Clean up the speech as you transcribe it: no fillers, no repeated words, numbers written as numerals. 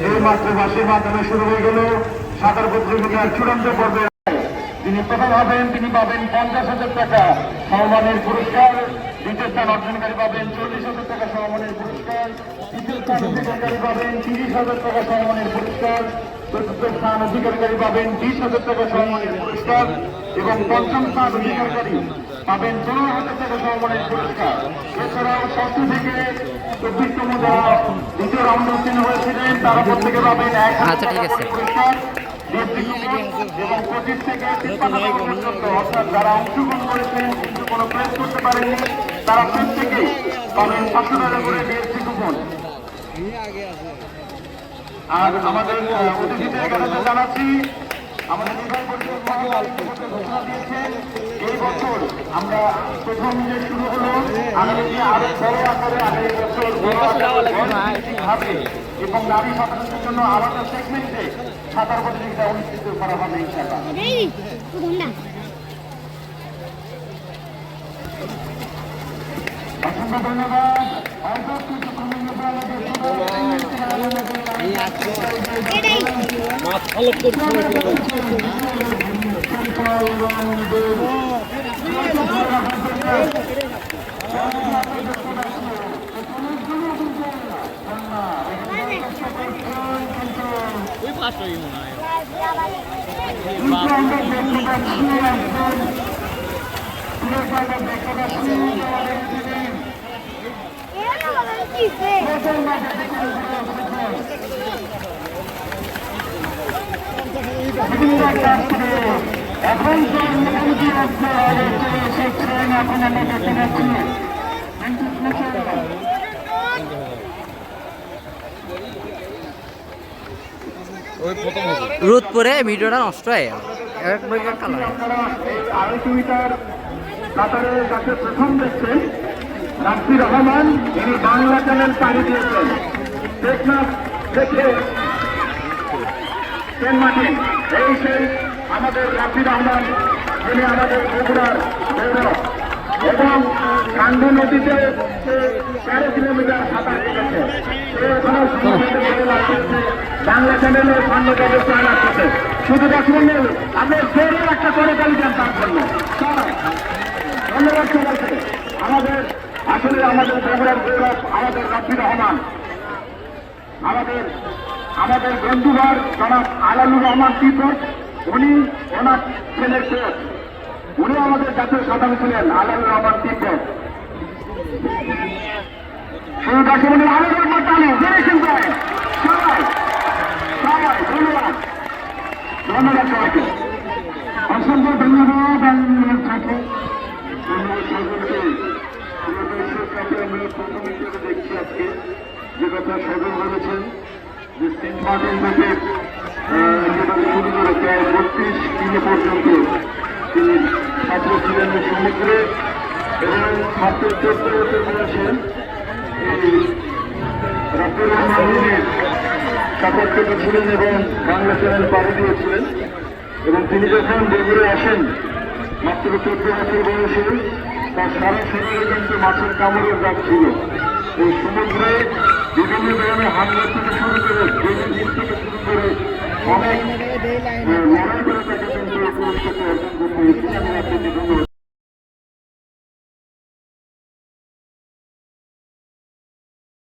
এই মাতৃভাষীর মাধ্যমে শুরু হয়ে গেল সাঁতার প্রতিযোগিতার চূড়ান্ত পর্বে। যিনি প্রথম হবেন তিনি পাবেন 50,000 টাকা সমমানের পুরস্কার, দ্বিতীয় স্থান অর্জনকারী পাবেন 40,000 টাকা সমমানের পুরস্কার, তৃতীয় স্থান অধিকারী পাবেন 30,000 টাকা সমমানের পুরস্কার, চতুর্থ স্থান অধিকারী পাবেন 20,000 টাকা সমমানের পুরস্কার এবং পঞ্চম স্থান অধিকারী পাবেন 15,000 টাকা সমমানের পুরস্কার। এছাড়াও ষষ্ঠ থেকে 24তম যারা দ্বিতীয় রাউন্ডে উত্তীর্ণ হয়েছিলেন তারা প্রত্যেকে পাবেন 1,000 টাকা পুরস্কার এবং 25 থেকে 53 পর্যন্ত অর্থাৎ যারা অংশগ্রহণ করেছেন কিন্তু কোনো প্রেস করতে পারেননি তারা প্রত্যেকে পাবেন 500 টাকা করে ডিএসসি কুপন। আর আমাদের অতিথিদের কাছে জানাচ্ছি আমাদের নির্বাহী পরিষদ ঘোষণা দিয়েছেন এই বছর আমরা প্রথম যে শুরু হলো আগামী আরো বড় আকারে আগামী বছর হবে এবং নারী সাঁতারুদের জন্য আলাদা সেগমেন্টে সাঁতার প্রতিযোগিতা অনুষ্ঠিত করা হবে ইনশাআল্লাহ। অসংখ্য ধন্যবাদ। এখন রোদ পরে ভিডিওটা নষ্ট হয়ে গেল। 250 মিটার সাঁতারে যাকে প্রথম দেখছেন রাফি রহমান, তিনি বাংলা চ্যানেল পাড়ি দিয়েছেন টেকনাফ থেকে সেন্ট মার্টিন। এই সেই আমাদের রাফি রহমান, যিনি আমাদের বগুড়ার গৌরব এবং কান্দি নদীতে 13 কিলোমিটার সাঁতার কেটেছে। বাংলা চ্যানেলের সামনে ব্যবস্থা রাখতেছে। শুধু দেখবেন আপনার জোরে একটা করে তালিকান তার জন্য ধন্যবাদ সবাইকে। আমাদের আসলে আমাদের বগুড়ার গৌরব আমাদের রাফি রহমান, আমাদের বন্ধুবার জনাব আলালুর রহমান দীপক, উনি ওনার ছেলের কোচ, উনি আমাদের জাতীয় সাঁতারু ছিলেন আলালুর রহমান দীপক। সেই দর্শক আরো একবার তালি জেনেছেন সবাই সবাই ধন্যবাদ ধন্যবাদ সবাইকে। অসংখ্য ধন্যবাদ। প্রথমে দেখছি আজকে যে কথা সজল বলেছেন যে সেন্ট মার্টিন থেকে শুরু করে প্রায় 32 কিলো পর্যন্ত তিনি ছাত্র ছিলেন সমুদ্রে এবং মাত্র 14 বছর বয়সে এই রাফির রহমানের সাপোর্ট কেটেছিলেন এবং বাংলা চ্যানেল পাড়ি দিয়েছিলেন এবং তিনি যখন বগুড়ে আসেন মাত্র 14 বছর বয়সে তার সারা শরীরে কিন্তু মাছের কামড়ের দাগ ছিল। এই সমুদ্রে বিভিন্ন ধরনের হামলা থেকে শুরু করে থেকে শুরু করে অনেক লড়াই করে তাকে কিন্তু পুরস্কার অর্জন করতে হয়েছিল।